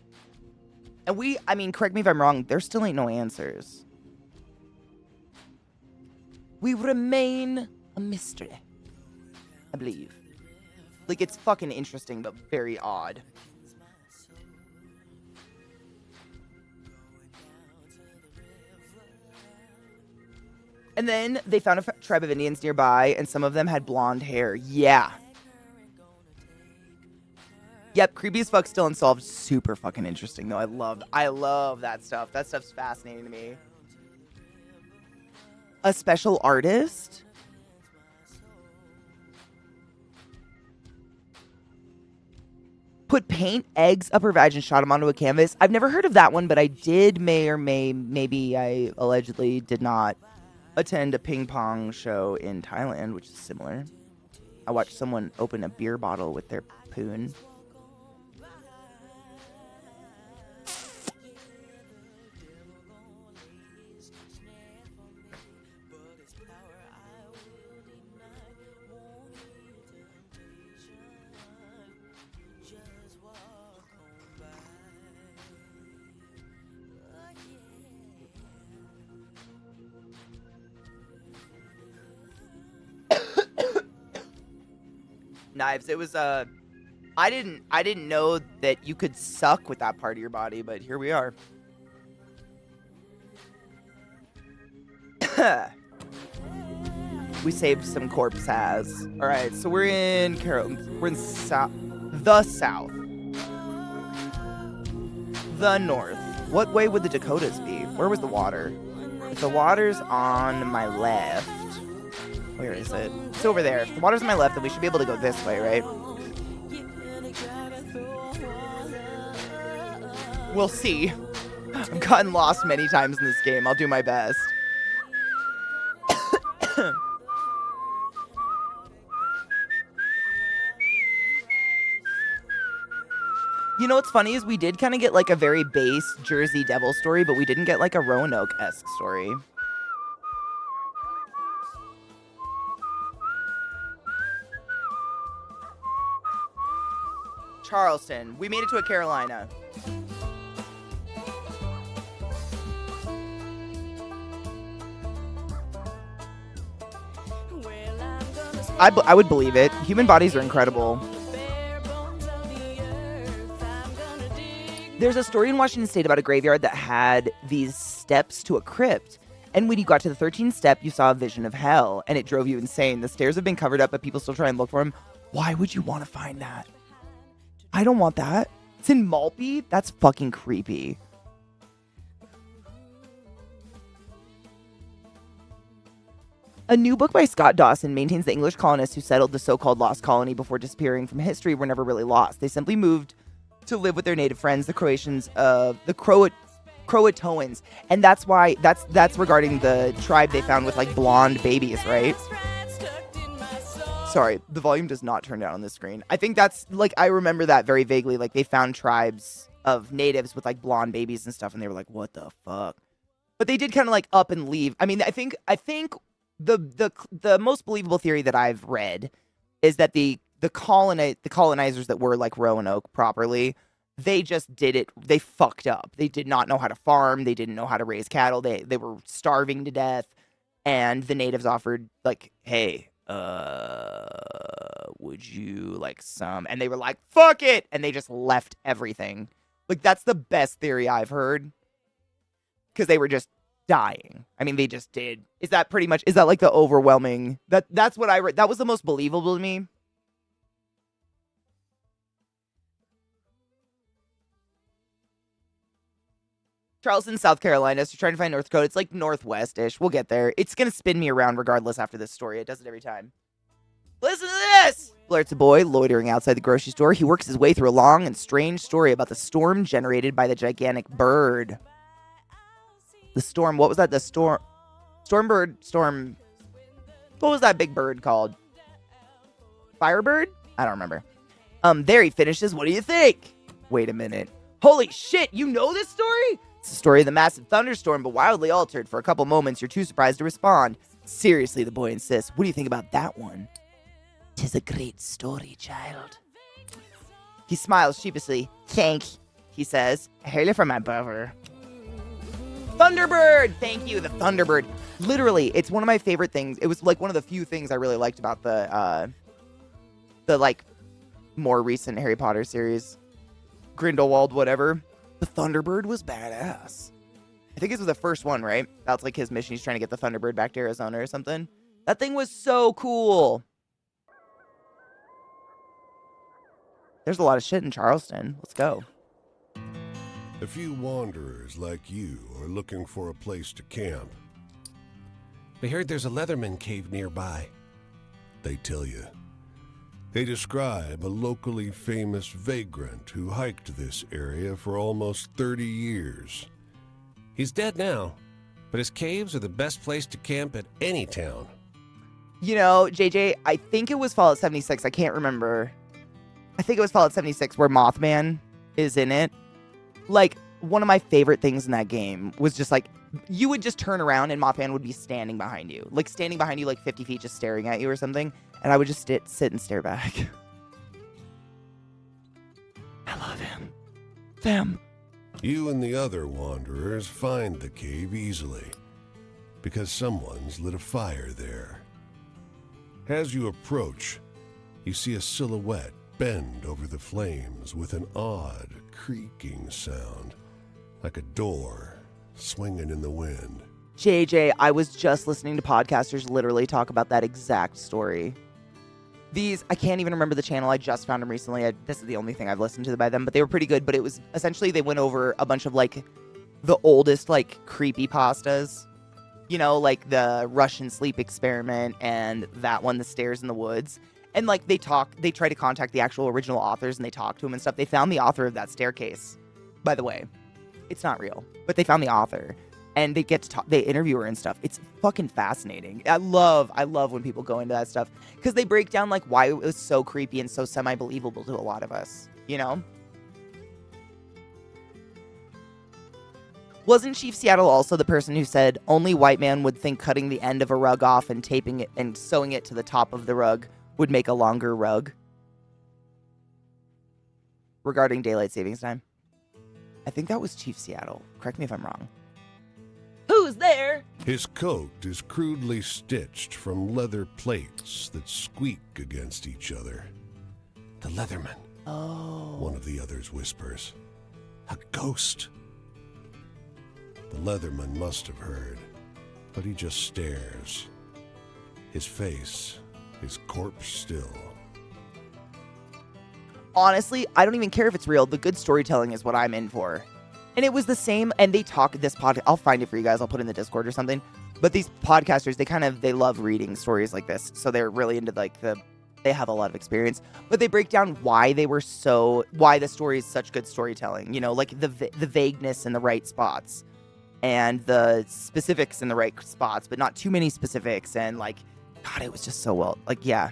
And I mean, correct me if I'm wrong, there still ain't no answers. We remain a mystery, I believe. Like, it's fucking interesting, but very odd. And then they found a tribe of Indians nearby, and some of them had blonde hair. Yeah. Yep, creepy as fuck, still unsolved. Super fucking interesting, though. I love that stuff. That stuff's fascinating to me. A special artist? Put paint, eggs up her vag and shot them onto a canvas. I've never heard of that one, but I did maybe I allegedly did not attend a ping pong show in Thailand, which is similar. I watched someone open a beer bottle with their poon. Knives. It was I didn't know that you could suck with that part of your body, but here we are. We saved some corpse has. All right, so we're in the south. The north. What way would the Dakotas be? Where was the water? If the water's on my left, where is it? It's over there. If the water's on my left, then we should be able to go this way, right? We'll see. I've gotten lost many times in this game. I'll do my best. You know what's funny is we did kind of get like a very base Jersey Devil story, but we didn't get like a Roanoke-esque story. Charleston. We made it to a Carolina. I would believe it. Human bodies are incredible. There's a story in Washington State about a graveyard that had these steps to a crypt. And when you got to the 13th step, you saw a vision of hell, and it drove you insane. The stairs have been covered up, but people still try and look for them. Why would you want to find that? I don't want that. It's in Maltby? That's fucking creepy. A new book by Scott Dawson maintains the English colonists who settled the so-called lost colony before disappearing from history were never really lost. They simply moved to live with their native friends, the Croatians of the Croatoans. And that's why that's regarding the tribe they found with like blonde babies, right? Sorry, the volume does not turn down on the screen. I think that's like, I remember that very vaguely. Like they found tribes of natives with like blonde babies and stuff, and they were like, what the fuck? But they did kind of like up and leave. I mean, I think the most believable theory that I've read is that the colonizers that were like Roanoke properly, they just did it. They fucked up. They did not know how to farm. They didn't know how to raise cattle. They were starving to death. And the natives offered like, hey, would you like some? And they were like, fuck it. And they just left everything. Like, that's the best theory I've heard. Because they were just dying. I mean, they just did. Is that like the overwhelming? That's what I read. That was the most believable to me. Charleston, South Carolina. So you're trying to find North Dakota. It's like northwest-ish. We'll get there. It's going to spin me around regardless after this story. It does it every time. Listen to this! Blurts a boy loitering outside the grocery store. He works his way through a long and strange story about the storm generated by the gigantic bird. The storm. What was that? The storm. Stormbird. Storm. What was that big bird called? Firebird? I don't remember. There he finishes. What do you think? Wait a minute. Holy shit, you know this story? It's the story of the massive thunderstorm, but wildly altered. For a couple moments, you're too surprised to respond. Seriously, the boy insists. What do you think about that one? 'Tis a great story, child. He smiles sheepishly. Thank, he says. I heard it from my brother. Thunderbird! Thank you, the Thunderbird. Literally, it's one of my favorite things. It was like one of the few things I really liked about the like more recent Harry Potter series. Grindelwald, whatever. The Thunderbird was badass. I think this was the first one, right? That's like his mission. He's trying to get the Thunderbird back to Arizona or something. That thing was so cool. There's a lot of shit in Charleston. Let's go. A few wanderers like you are looking for a place to camp. We heard there's a Leatherman cave nearby. They tell you. They describe a locally famous vagrant who hiked this area for almost 30 years. He's dead now, but his caves are the best place to camp at any town. You know, JJ, I think it was Fallout 76. I can't remember. I think it was Fallout 76 where Mothman is in it. Like, one of my favorite things in that game was just like, you would just turn around and Mothman would be standing behind you. Like, standing behind you like 50 feet just staring at you or something. And I would just sit and stare back. I love him. Them. You and the other wanderers find the cave easily, because someone's lit a fire there. As you approach, you see a silhouette bend over the flames with an odd, creaking sound, like a door swinging in the wind. JJ, I was just listening to podcasters literally talk about that exact story. I can't even remember the channel. I just found them recently. This is the only thing I've listened to by them, but they were pretty good. But it was essentially they went over a bunch of like the oldest like creepypastas, you know, like the Russian sleep experiment and that one, the stairs in the woods. And like they try to contact the actual original authors and they talk to them and stuff. They found the author of that staircase, by the way. It's not real, but they found the author. And they get to talk, they interview her and stuff. It's fucking fascinating. I love when people go into that stuff because they break down like why it was so creepy and so semi-believable to a lot of us, you know? Wasn't Chief Seattle also the person who said only white man would think cutting the end of a rug off and taping it and sewing it to the top of the rug would make a longer rug? Regarding daylight savings time. I think that was Chief Seattle. Correct me if I'm wrong. Who's there? His coat is crudely stitched from leather plates that squeak against each other. The Leatherman. Oh. One of the others whispers. A ghost. The Leatherman must have heard, but he just stares. His face is corpse still. Honestly, I don't even care if it's real. The good storytelling is what I'm in for. And it was the same, and they talk this podcast. I'll find it for you guys. I'll put it in the Discord or something. But these podcasters, they love reading stories like this. So they're really into like they have a lot of experience. But they break down why the story is such good storytelling. You know, like the vagueness in the right spots. And the specifics in the right spots, but not too many specifics. And like, God, it was just so well, like, yeah.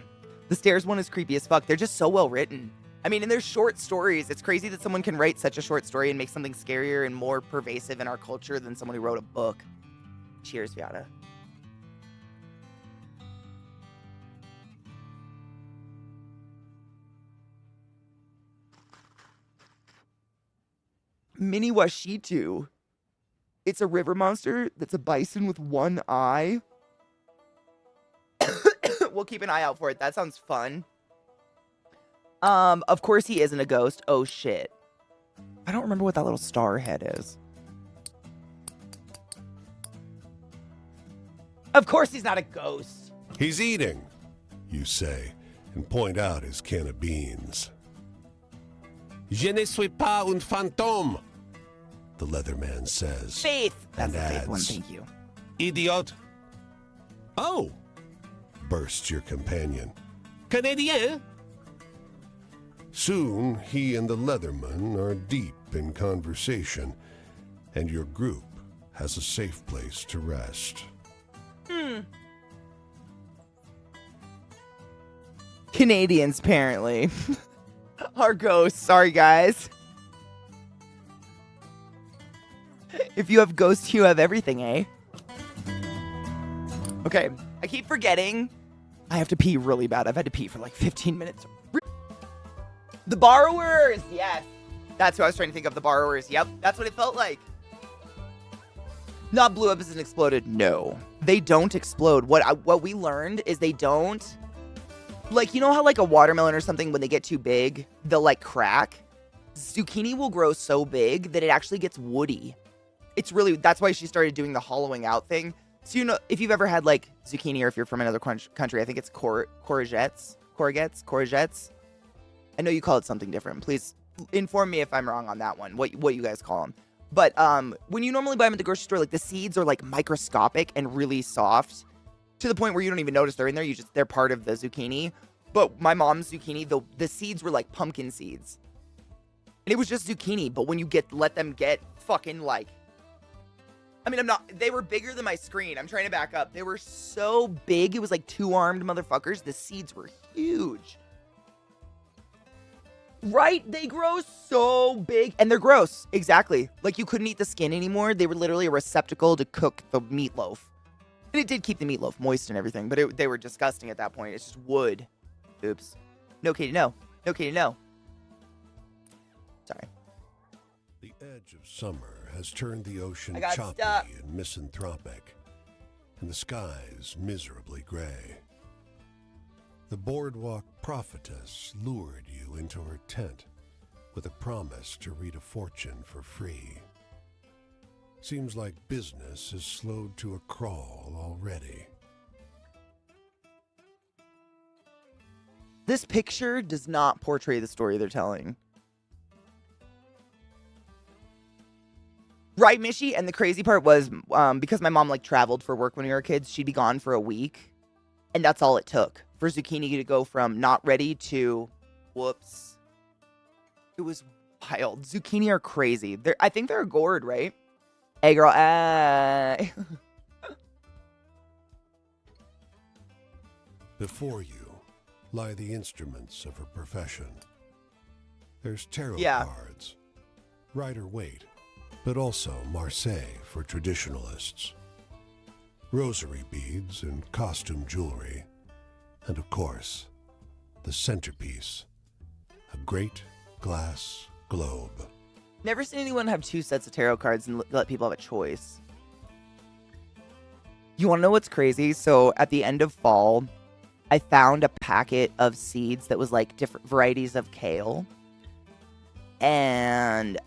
The stairs one is creepy as fuck. They're just so well written. I mean, and they're short stories. It's crazy that someone can write such a short story and make something scarier and more pervasive in our culture than someone who wrote a book. Cheers, Viata. Mini Washitu. It's a river monster that's a bison with one eye. We'll keep an eye out for it. That sounds fun. Of course he isn't a ghost. Oh, shit. I don't remember what that little star head is. Of course he's not a ghost. He's eating, you say, and point out his can of beans. Je ne suis pas un fantôme, The Leatherman says. Faith. That's And the faith one. adds, Thank you. idiot. Oh, Bursts your companion. Canadien. Soon, he and the Leatherman are deep in conversation, and your group has a safe place to rest. Canadians, apparently. Are ghosts. Sorry, guys. If you have ghosts, you have everything, eh? Okay, I keep forgetting. I have to pee really bad. I've had to pee for like 15 minutes. The borrowers! Yes. That's who I was trying to think of. The borrowers. Yep, that's what it felt like. Not blew up as it exploded. No. They don't explode. What we learned is they don't... Like, you know how like a watermelon or something, when they get too big, they'll like crack? Zucchini will grow so big that it actually gets woody. It's really... That's why she started doing the hollowing out thing. So, you know, if you've ever had like zucchini, or if you're from another country, I think it's courgettes. I know you call it something different. Please inform me if I'm wrong on that one, what you guys call them. But when you normally buy them at the grocery store, like the seeds are like microscopic and really soft to the point where you don't even notice they're in there. They're part of the zucchini. But my mom's zucchini, the seeds were like pumpkin seeds. And it was just zucchini. But when you let them get fucking like, I mean, they were bigger than my screen. I'm trying to back up. They were so big. It was like 2-armed motherfuckers. The seeds were huge. Right? They grow so big. And they're gross. Exactly. Like, you couldn't eat the skin anymore. They were literally a receptacle to cook the meatloaf. And it did keep the meatloaf moist and everything. But they were disgusting at that point. It's just wood. Oops. No, Katie, no. No, Katie, no. Sorry. The edge of summer has turned the ocean I got choppy stuck. and misanthropic, and the skies miserably gray. The boardwalk prophetess lured you into her tent with a promise to read a fortune for free. Seems like business has slowed to a crawl already. This picture does not portray the story they're telling. Right, Mishy? And the crazy part was, because my mom, like, traveled for work when we were kids, she'd be gone for a week. And that's all it took for zucchini to go from not ready to, whoops. It was wild. Zucchini are crazy. I think they're a gourd, right? Hey, girl, Before you lie the instruments of her profession. There's tarot Yeah. cards, Rider-Waite, but also Marseille for traditionalists, rosary beads and costume jewelry, and of course, the centerpiece, a great glass globe. Never seen anyone have 2 sets of tarot cards and let people have a choice. You want to know what's crazy? So at the end of fall, I found a packet of seeds that was like different varieties of kale. And